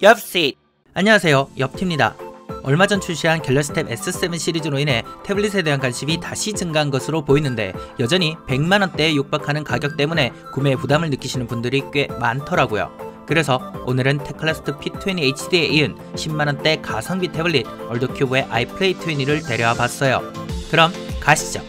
옆시! 안녕하세요, 옆티입니다. 얼마 전 출시한 갤럭시 탭 S7 시리즈로 인해 태블릿에 대한 관심이 다시 증가한 것으로 보이는데 여전히 100만원대에 육박하는 가격 때문에 구매에 부담을 느끼시는 분들이 꽤 많더라고요. 그래서 오늘은 테클라스트 P20 HD에 이은 10만원대 가성비 태블릿 얼더큐브의 아이플레이 20를 데려와 봤어요. 그럼 가시죠.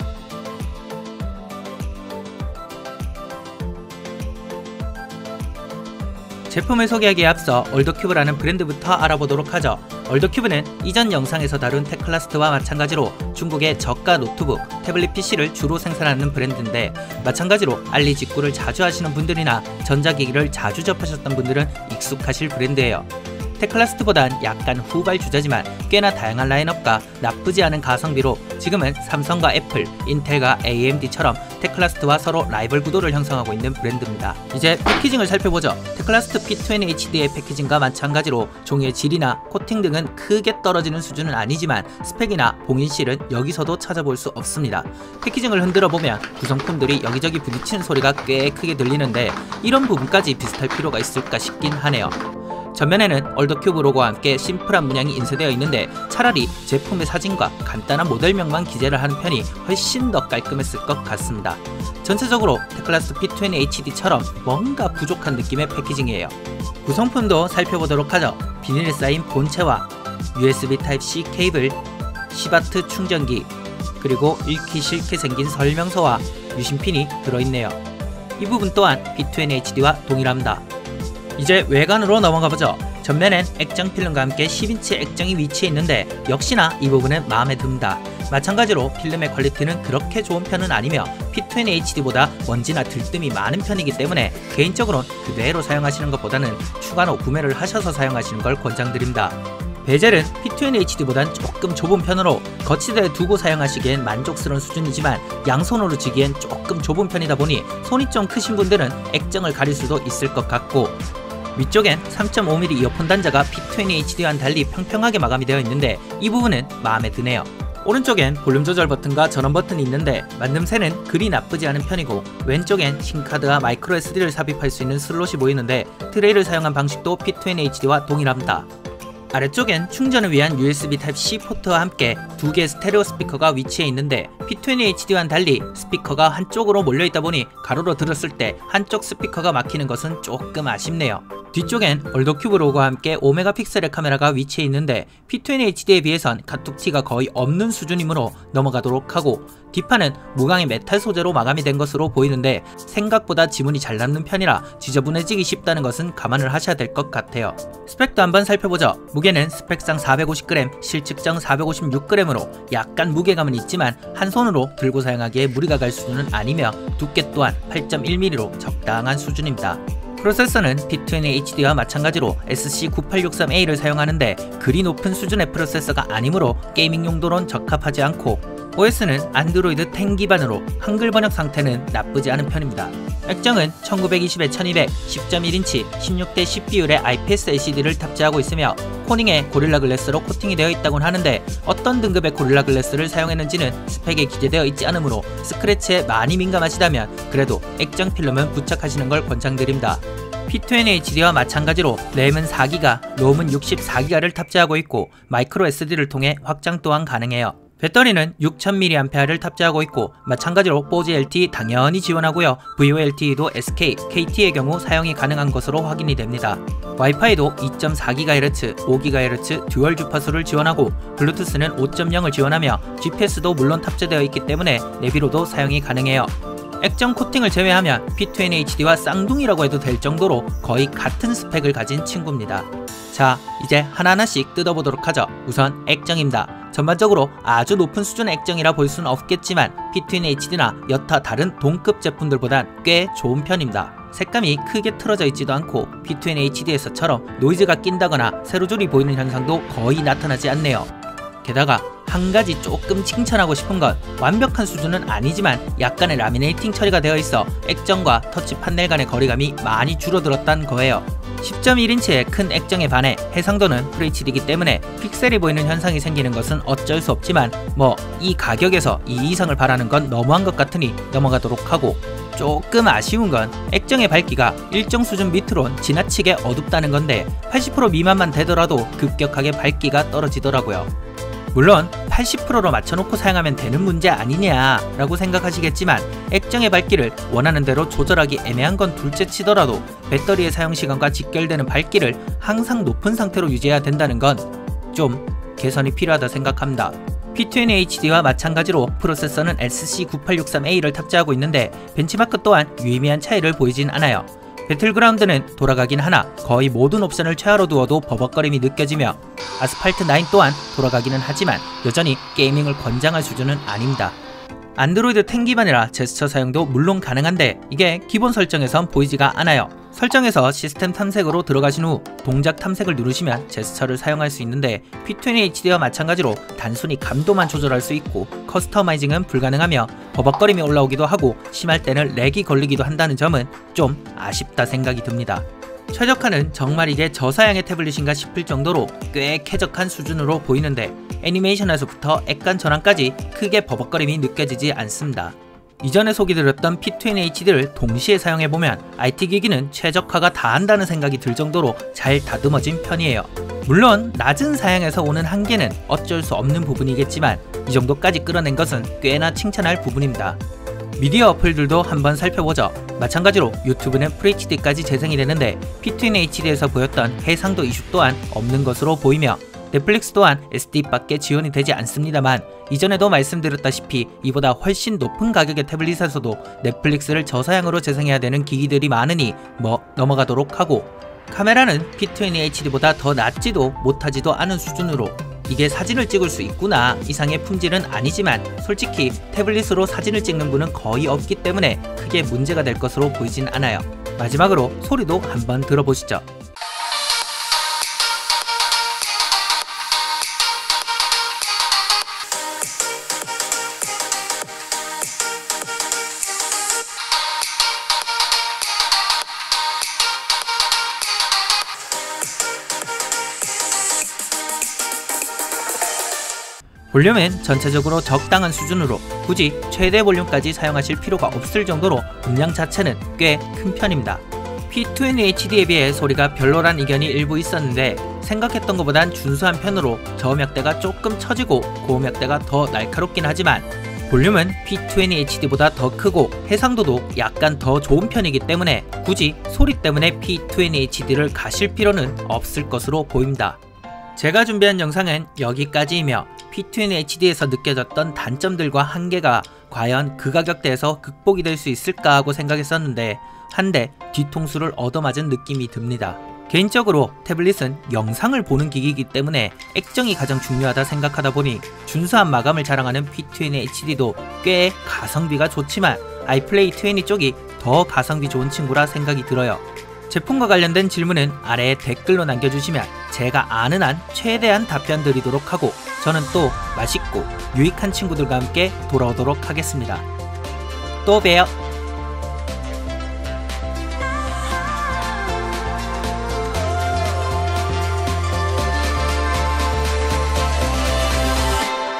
제품을 소개하기에 앞서 얼더큐브라는 브랜드부터 알아보도록 하죠. 얼더큐브는 이전 영상에서 다룬 테클라스트와 마찬가지로 중국의 저가 노트북, 태블릿 PC를 주로 생산하는 브랜드인데 마찬가지로 알리 직구를 자주 하시는 분들이나 전자기기를 자주 접하셨던 분들은 익숙하실 브랜드예요. 테클라스트보단 약간 후발주자지만 꽤나 다양한 라인업과 나쁘지 않은 가성비로 지금은 삼성과 애플, 인텔과 AMD처럼 테클라스트와 서로 라이벌 구도를 형성하고 있는 브랜드입니다. 이제 패키징을 살펴보죠. 테클라스트 P20 HD의 패키징과 마찬가지로 종이의 질이나 코팅 등은 크게 떨어지는 수준은 아니지만 스펙이나 봉인실은 여기서도 찾아볼 수 없습니다. 패키징을 흔들어 보면 구성품들이 여기저기 부딪히는 소리가 꽤 크게 들리는데 이런 부분까지 비슷할 필요가 있을까 싶긴 하네요. 전면에는 얼더큐브 로고와 함께 심플한 문양이 인쇄되어 있는데 차라리 제품의 사진과 간단한 모델명만 기재를 하는 편이 훨씬 더 깔끔했을 것 같습니다. 전체적으로 테클라스트 P20 HD처럼 뭔가 부족한 느낌의 패키징이에요. 구성품도 살펴보도록 하죠. 비닐에 쌓인 본체와 USB Type-C 케이블, 시바트 충전기, 그리고 읽기 싫게 생긴 설명서와 유심핀이 들어있네요. 이 부분 또한 P20 HD와 동일합니다. 이제 외관으로 넘어가보죠. 전면엔 액정 필름과 함께 10인치 액정이 위치해 있는데 역시나 이 부분은 마음에 듭니다. 마찬가지로 필름의 퀄리티는 그렇게 좋은 편은 아니며 P20 HD보다 먼지나 들뜸이 많은 편이기 때문에 개인적으로는 그대로 사용하시는 것보다는 추가로 구매를 하셔서 사용하시는 걸 권장드립니다. 베젤은 P20 HD보단 조금 좁은 편으로 거치대에 두고 사용하시기엔 만족스러운 수준이지만 양손으로 쥐기엔 조금 좁은 편이다 보니 손이 좀 크신 분들은 액정을 가릴 수도 있을 것 같고, 위쪽엔 3.5mm 이어폰 단자가 P20 HD와는 달리 평평하게 마감이 되어 있는데 이 부분은 마음에 드네요. 오른쪽엔 볼륨 조절 버튼과 전원 버튼이 있는데 만듦새는 그리 나쁘지 않은 편이고, 왼쪽엔 심카드와 마이크로 SD를 삽입할 수 있는 슬롯이 보이는데 트레이를 사용한 방식도 P20 HD와 동일합니다. 아래쪽엔 충전을 위한 USB Type-C 포트와 함께 두 개의 스테레오 스피커가 위치해 있는데 P20 HD와는 달리 스피커가 한쪽으로 몰려있다 보니 가로로 들었을 때 한쪽 스피커가 막히는 것은 조금 아쉽네요. 뒤쪽엔 얼더큐브 로고와 함께 5메가픽셀의 카메라가 위치해 있는데 P20 HD에 비해선 카툭티가 거의 없는 수준이므로 넘어가도록 하고, 뒷판은 무광의 메탈 소재로 마감이 된 것으로 보이는데 생각보다 지문이 잘 남는 편이라 지저분해지기 쉽다는 것은 감안을 하셔야 될 것 같아요. 스펙도 한번 살펴보죠. 무게는 스펙상 450g, 실측정 456g으로 약간 무게감은 있지만 한 손으로 들고 사용하기에 무리가 갈 수준은 아니며 두께 또한 8.1mm로 적당한 수준입니다. 프로세서는 P20 HD와 마찬가지로 SC9863A를 사용하는데 그리 높은 수준의 프로세서가 아니므로 게이밍 용도론 적합하지 않고, OS는 안드로이드 10 기반으로 한글 번역 상태는 나쁘지 않은 편입니다. 액정은 1920에 1200, 10.1인치 16:10 비율의 IPS LCD를 탑재하고 있으며 코닝에 고릴라 글래스로 코팅이 되어 있다곤 하는데 어떤 등급의 고릴라 글래스를 사용했는지는 스펙에 기재되어 있지 않으므로 스크래치에 많이 민감하시다면 그래도 액정 필름은 부착하시는 걸 권장드립니다. P20 HD와 마찬가지로 램은 4기가, 롬은 64기가를 탑재하고 있고 마이크로 SD를 통해 확장 또한 가능해요. 배터리는 6000mAh를 탑재하고 있고 마찬가지로 4G LTE 당연히 지원하고요. VoLTE도 SK, KT의 경우 사용이 가능한 것으로 확인이 됩니다. 와이파이도 2.4GHz, 5GHz 듀얼 주파수를 지원하고 블루투스는 5.0을 지원하며 GPS도 물론 탑재되어 있기 때문에 내비로도 사용이 가능해요. 액정 코팅을 제외하면 P20 HD와 쌍둥이라고 해도 될 정도로 거의 같은 스펙을 가진 친구입니다. 자, 이제 하나하나씩 뜯어보도록 하죠. 우선 액정입니다. 전반적으로 아주 높은 수준의 액정이라 볼 수는 없겠지만 P20 HD나 여타 다른 동급 제품들보단 꽤 좋은 편입니다. 색감이 크게 틀어져 있지도 않고 P20 HD에서처럼 노이즈가 낀다거나 세로줄이 보이는 현상도 거의 나타나지 않네요. 게다가 한 가지 조금 칭찬하고 싶은 건 완벽한 수준은 아니지만 약간의 라미네이팅 처리가 되어 있어 액정과 터치 판넬 간의 거리감이 많이 줄어들었다는 거예요. 10.1인치의 큰 액정에 반해 해상도는 FHD이기 때문에 픽셀이 보이는 현상이 생기는 것은 어쩔 수 없지만 이 가격에서 이 이상을 바라는 건 너무한 것 같으니 넘어가도록 하고, 조금 아쉬운 건 액정의 밝기가 일정 수준 밑으론 지나치게 어둡다는 건데 80% 미만만 되더라도 급격하게 밝기가 떨어지더라고요. 물론 80%로 맞춰놓고 사용하면 되는 문제 아니냐 라고 생각하시겠지만 액정의 밝기를 원하는 대로 조절하기 애매한 건 둘째 치더라도 배터리의 사용시간과 직결되는 밝기를 항상 높은 상태로 유지해야 된다는 건 좀 개선이 필요하다 생각합니다. P20HD와 마찬가지로 프로세서는 SC9863A를 탑재하고 있는데 벤치마크 또한 유의미한 차이를 보이진 않아요. 배틀그라운드는 돌아가긴 하나 거의 모든 옵션을 최하로 두어도 버벅거림이 느껴지며 아스팔트9 또한 돌아가기는 하지만 여전히 게이밍을 권장할 수준은 아닙니다. 안드로이드 10 기반이라 제스처 사용도 물론 가능한데 이게 기본 설정에선 보이지가 않아요. 설정에서 시스템 탐색으로 들어가신 후 동작 탐색을 누르시면 제스처를 사용할 수 있는데 P20HD와 마찬가지로 단순히 감도만 조절할 수 있고 커스터마이징은 불가능하며 버벅거림이 올라오기도 하고 심할 때는 렉이 걸리기도 한다는 점은 좀 아쉽다 생각이 듭니다. 최적화는 정말 이게 저사양의 태블릿인가 싶을 정도로 꽤 쾌적한 수준으로 보이는데 애니메이션에서부터 액관 전환까지 크게 버벅거림이 느껴지지 않습니다. 이전에 소개드렸던 P20HD를 동시에 사용해보면 IT 기기는 최적화가 다 한다는 생각이 들 정도로 잘 다듬어진 편이에요. 물론 낮은 사양에서 오는 한계는 어쩔 수 없는 부분이겠지만 이 정도까지 끌어낸 것은 꽤나 칭찬할 부분입니다. 미디어 어플들도 한번 살펴보죠. 마찬가지로 유튜브는 FHD까지 재생이 되는데 P20HD에서 보였던 해상도 이슈 또한 없는 것으로 보이며 넷플릭스 또한 SD밖에 지원이 되지 않습니다만 이전에도 말씀드렸다시피 이보다 훨씬 높은 가격의 태블릿에서도 넷플릭스를 저사양으로 재생해야 되는 기기들이 많으니 넘어가도록 하고 카메라는 P20HD보다 더 낫지도 못하지도 않은 수준으로 이게 사진을 찍을 수 있구나 이상의 품질은 아니지만 솔직히 태블릿으로 사진을 찍는 분은 거의 없기 때문에 크게 문제가 될 것으로 보이진 않아요. 마지막으로 소리도 한번 들어보시죠. 볼륨은 전체적으로 적당한 수준으로 굳이 최대 볼륨까지 사용하실 필요가 없을 정도로 음량 자체는 꽤 큰 편입니다. P20HD에 비해 소리가 별로란 의견이 일부 있었는데 생각했던 것보단 준수한 편으로 저음역대가 조금 처지고 고음역대가 더 날카롭긴 하지만 볼륨은 P20HD보다 더 크고 해상도도 약간 더 좋은 편이기 때문에 굳이 소리 때문에 P20HD를 가실 필요는 없을 것으로 보입니다. 제가 준비한 영상은 여기까지이며 P20HD에서 느껴졌던 단점들과 한계가 과연 그 가격대에서 극복이 될 수 있을까 하고 생각했었는데 한 대 뒤통수를 얻어맞은 느낌이 듭니다. 개인적으로 태블릿은 영상을 보는 기기이기 때문에 액정이 가장 중요하다 생각하다 보니 준수한 마감을 자랑하는 P20HD도 꽤 가성비가 좋지만 아이플레이 20 쪽이 더 가성비 좋은 친구라 생각이 들어요. 제품과 관련된 질문은 아래에 댓글로 남겨주시면 제가 아는 한 최대한 답변 드리도록 하고 저는 또 맛있고 유익한 친구들과 함께 돌아오도록 하겠습니다. 또 봬요.